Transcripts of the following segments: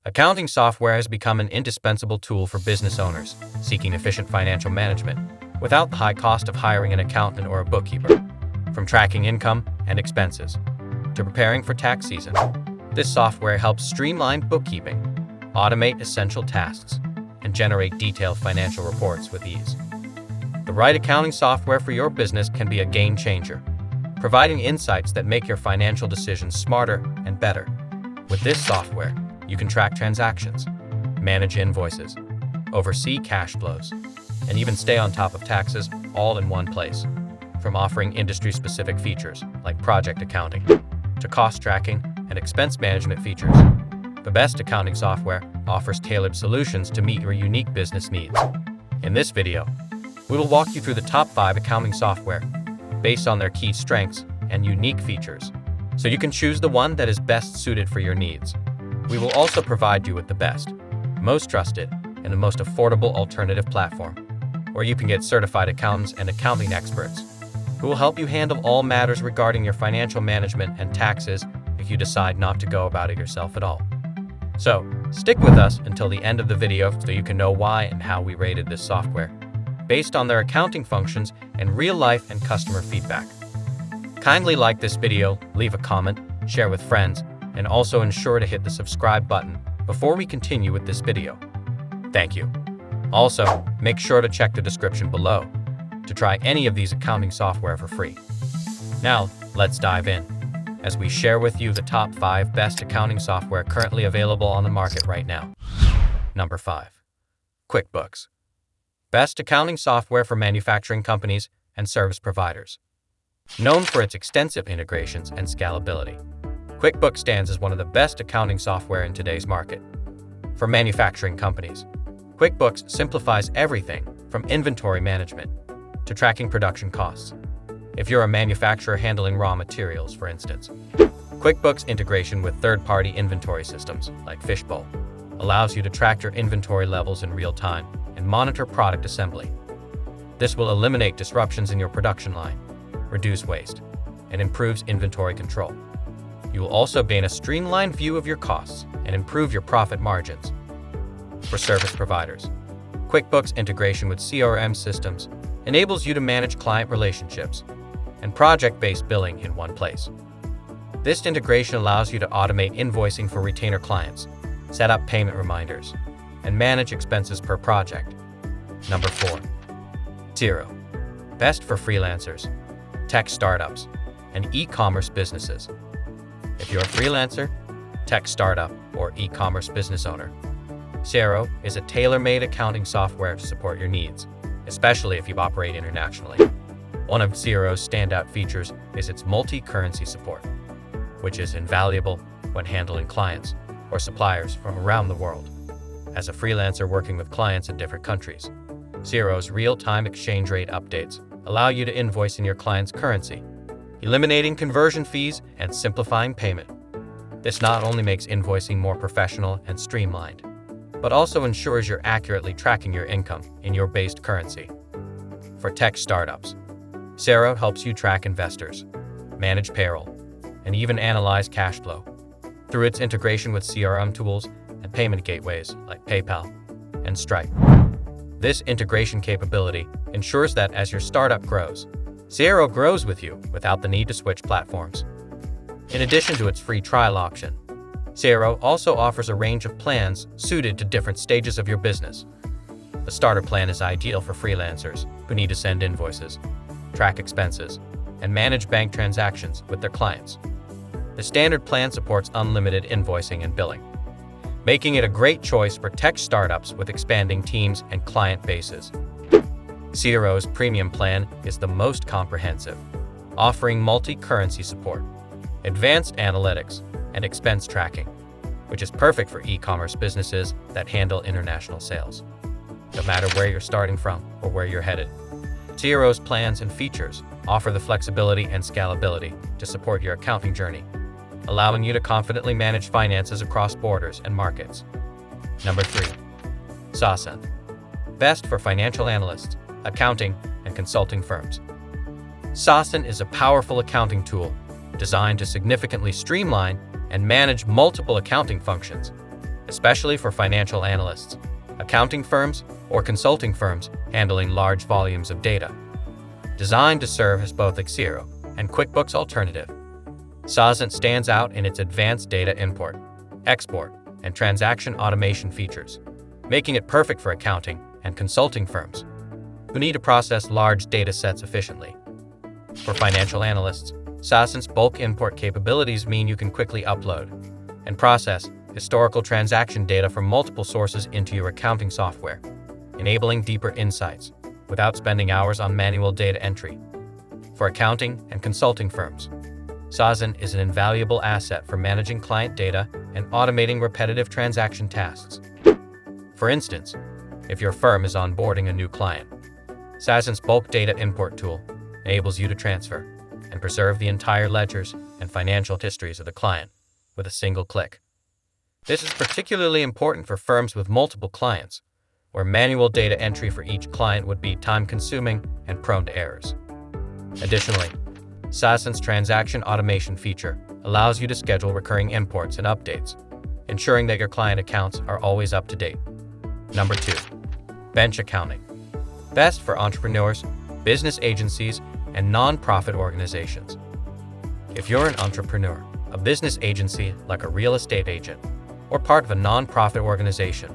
Accounting software has become an indispensable tool for business owners seeking efficient financial management without the high cost of hiring an accountant or a bookkeeper. From tracking income and expenses to preparing for tax season, this software helps streamline bookkeeping, automate essential tasks, and generate detailed financial reports with ease. The right accounting software for your business can be a game changer, providing insights that make your financial decisions smarter and better. With this software, you can track transactions, manage invoices, oversee cash flows, and even stay on top of taxes all in one place. From offering industry-specific features like project accounting to cost tracking and expense management features, the best accounting software offers tailored solutions to meet your unique business needs. In this video, we will walk you through the top 5 accounting software based on their key strengths and unique features, so you can choose the one that is best suited for your needs. We will also provide you with the best, most trusted, and the most affordable alternative platform, where you can get certified accountants and accounting experts who will help you handle all matters regarding your financial management and taxes if you decide not to go about it yourself at all. So, stick with us until the end of the video so you can know why and how we rated this software, based on their accounting functions and real-life and customer feedback. Kindly like this video, leave a comment, share with friends, and also ensure to hit the subscribe button before we continue with this video. Thank you. Also, make sure to check the description below to try any of these accounting software for free. Now, let's dive in, as we share with you the top 5 best accounting software currently available on the market right now. Number 5. QuickBooks. Best accounting software for manufacturing companies and service providers. Known for its extensive integrations and scalability, QuickBooks stands as one of the best accounting software in today's market. For manufacturing companies, QuickBooks simplifies everything from inventory management to tracking production costs. If you're a manufacturer handling raw materials, for instance, QuickBooks integration with third-party inventory systems like Fishbowl allows you to track your inventory levels in real time and monitor product assembly. This will eliminate disruptions in your production line, reduce waste, and improves inventory control. You will also gain a streamlined view of your costs and improve your profit margins. For service providers, QuickBooks integration with CRM systems enables you to manage client relationships and project-based billing in one place. This integration allows you to automate invoicing for retainer clients, set up payment reminders, and manage expenses per project. Number 4. Xero. Best for freelancers, tech startups, and e-commerce businesses. If you're a freelancer, tech startup, or e-commerce business owner, Xero is a tailor-made accounting software to support your needs, especially if you operate internationally. One of Xero's standout features is its multi-currency support, which is invaluable when handling clients or suppliers from around the world. As a freelancer working with clients in different countries, Xero's real-time exchange rate updates allow you to invoice in your client's currency, eliminating conversion fees and simplifying payment. This not only makes invoicing more professional and streamlined, but also ensures you're accurately tracking your income in your based currency. For tech startups, Xero helps you track investors, manage payroll, and even analyze cash flow through its integration with CRM tools and payment gateways like PayPal and Stripe. This integration capability ensures that as your startup grows, Xero grows with you without the need to switch platforms. In addition to its free trial option, Xero also offers a range of plans suited to different stages of your business. The starter plan is ideal for freelancers who need to send invoices, track expenses, and manage bank transactions with their clients. The standard plan supports unlimited invoicing and billing, making it a great choice for tech startups with expanding teams and client bases. Xero's premium plan is the most comprehensive, offering multi-currency support, advanced analytics, and expense tracking, which is perfect for e-commerce businesses that handle international sales. No matter where you're starting from or where you're headed, Xero's plans and features offer the flexibility and scalability to support your accounting journey, allowing you to confidently manage finances across borders and markets. Number 3. Saasant. Best for financial analysts, accounting, and consulting firms. Saasant is a powerful accounting tool designed to significantly streamline and manage multiple accounting functions, especially for financial analysts, accounting firms, or consulting firms handling large volumes of data. Designed to serve as both a Xero and QuickBooks alternative, Saasant stands out in its advanced data import, export, and transaction automation features, making it perfect for accounting and consulting firms who need to process large data sets efficiently. For financial analysts, Saasant's bulk import capabilities mean you can quickly upload and process historical transaction data from multiple sources into your accounting software, enabling deeper insights without spending hours on manual data entry. For accounting and consulting firms, Saasant is an invaluable asset for managing client data and automating repetitive transaction tasks. For instance, if your firm is onboarding a new client, Saasant's bulk data import tool enables you to transfer and preserve the entire ledgers and financial histories of the client with a single click. This is particularly important for firms with multiple clients, where manual data entry for each client would be time-consuming and prone to errors. Additionally, Saasant's transaction automation feature allows you to schedule recurring imports and updates, ensuring that your client accounts are always up to date. Number 2. Bench accounting. Best for entrepreneurs, business agencies, and non-profit organizations. If you're an entrepreneur, a business agency like a real estate agent, or part of a non-profit organization,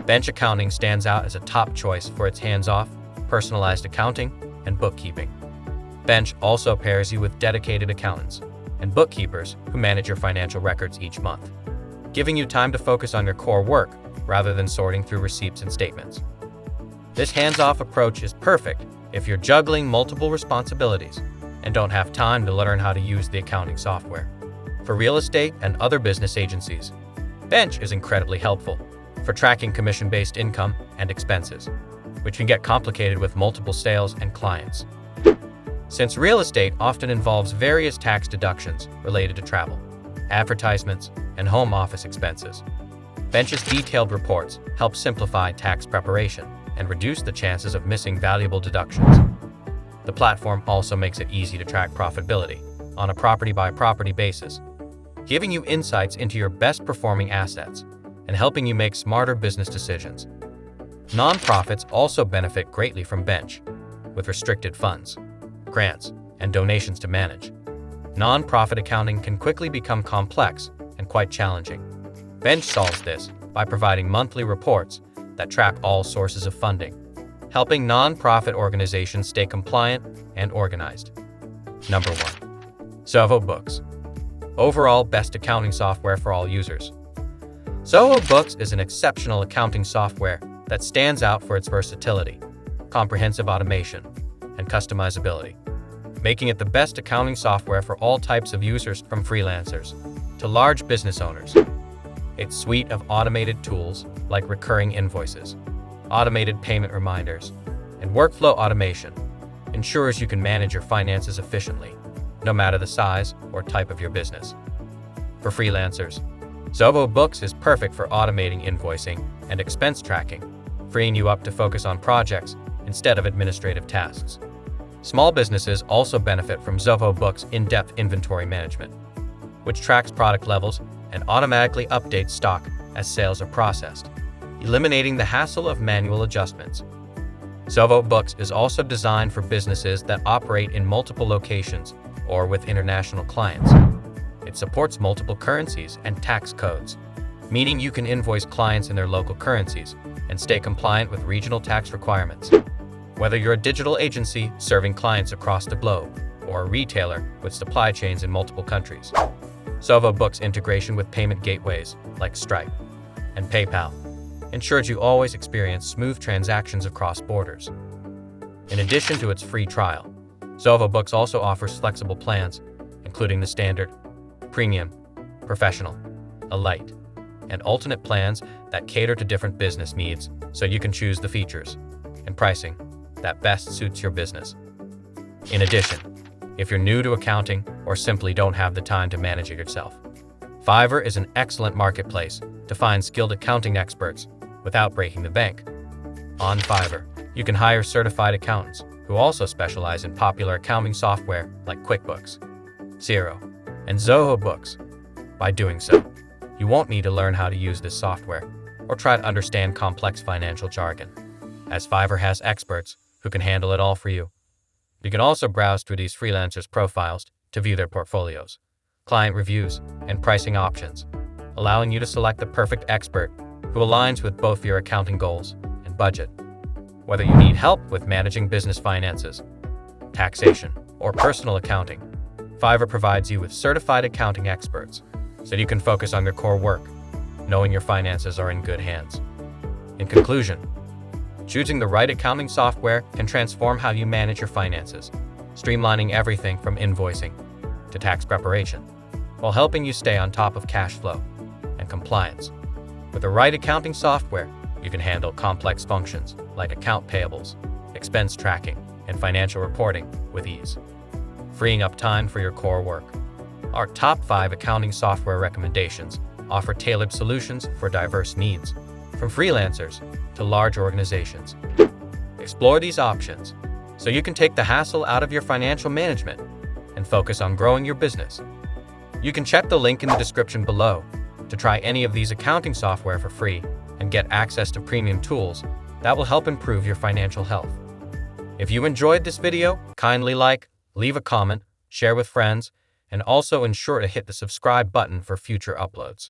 bench accounting stands out as a top choice for its hands-off, personalized accounting and bookkeeping. Bench also pairs you with dedicated accountants and bookkeepers who manage your financial records each month, giving you time to focus on your core work rather than sorting through receipts and statements. This hands-off approach is perfect if you're juggling multiple responsibilities and don't have time to learn how to use the accounting software. For real estate and other business agencies, Bench is incredibly helpful for tracking commission-based income and expenses, which can get complicated with multiple sales and clients. Since real estate often involves various tax deductions related to travel, advertisements, and home office expenses, Bench's detailed reports help simplify tax preparation and reduce the chances of missing valuable deductions. The platform also makes it easy to track profitability on a property-by-property basis, giving you insights into your best-performing assets and helping you make smarter business decisions. Nonprofits also benefit greatly from Bench, with restricted funds, grants, and donations to manage. Nonprofit accounting can quickly become complex and quite challenging. Bench solves this by providing monthly reports that track all sources of funding, helping nonprofit organizations stay compliant and organized. Number 1. Zoho Books. Overall best accounting software for all users. Zoho Books is an exceptional accounting software that stands out for its versatility, comprehensive automation, and customizability, making it the best accounting software for all types of users, from freelancers to large business owners. Its suite of automated tools like recurring invoices, automated payment reminders, and workflow automation ensures you can manage your finances efficiently, no matter the size or type of your business. For freelancers, Zoho Books is perfect for automating invoicing and expense tracking, freeing you up to focus on projects instead of administrative tasks. Small businesses also benefit from Zoho Books' in-depth inventory management, which tracks product levels and automatically updates stock as sales are processed, eliminating the hassle of manual adjustments. Zoho Books is also designed for businesses that operate in multiple locations or with international clients. It supports multiple currencies and tax codes, meaning you can invoice clients in their local currencies and stay compliant with regional tax requirements. Whether you're a digital agency serving clients across the globe or a retailer with supply chains in multiple countries, Zoho Books' integration with payment gateways like Stripe and PayPal ensures you always experience smooth transactions across borders. In addition to its free trial, Zoho Books also offers flexible plans, including the standard, premium, professional, elite, and alternate plans that cater to different business needs, so you can choose the features and pricing that best suits your business. In addition, if you're new to accounting or simply don't have the time to manage it yourself, Fiverr is an excellent marketplace to find skilled accounting experts without breaking the bank. On Fiverr, you can hire certified accountants who also specialize in popular accounting software like QuickBooks, Xero, and Zoho Books. By doing so, You won't need to learn how to use this software or try to understand complex financial jargon, as Fiverr has experts who can handle it all for you. You can also browse through these freelancers' profiles to view their portfolios, client reviews, and pricing options, allowing you to select the perfect expert who aligns with both your accounting goals and budget. Whether you need help with managing business finances, taxation, or personal accounting, Fiverr provides you with certified accounting experts so you can focus on your core work, knowing your finances are in good hands. In conclusion, choosing the right accounting software can transform how you manage your finances, streamlining everything from invoicing to tax preparation, while helping you stay on top of cash flow and compliance. With the right accounting software, you can handle complex functions like account payables, expense tracking, and financial reporting with ease, freeing up time for your core work. Our top 5 accounting software recommendations offer tailored solutions for diverse needs, from freelancers to large organizations. Explore these options so you can take the hassle out of your financial management and focus on growing your business. You can check the link in the description below to try any of these accounting software for free and get access to premium tools that will help improve your financial health. If you enjoyed this video, kindly like, leave a comment, share with friends, and also ensure to hit the subscribe button for future uploads.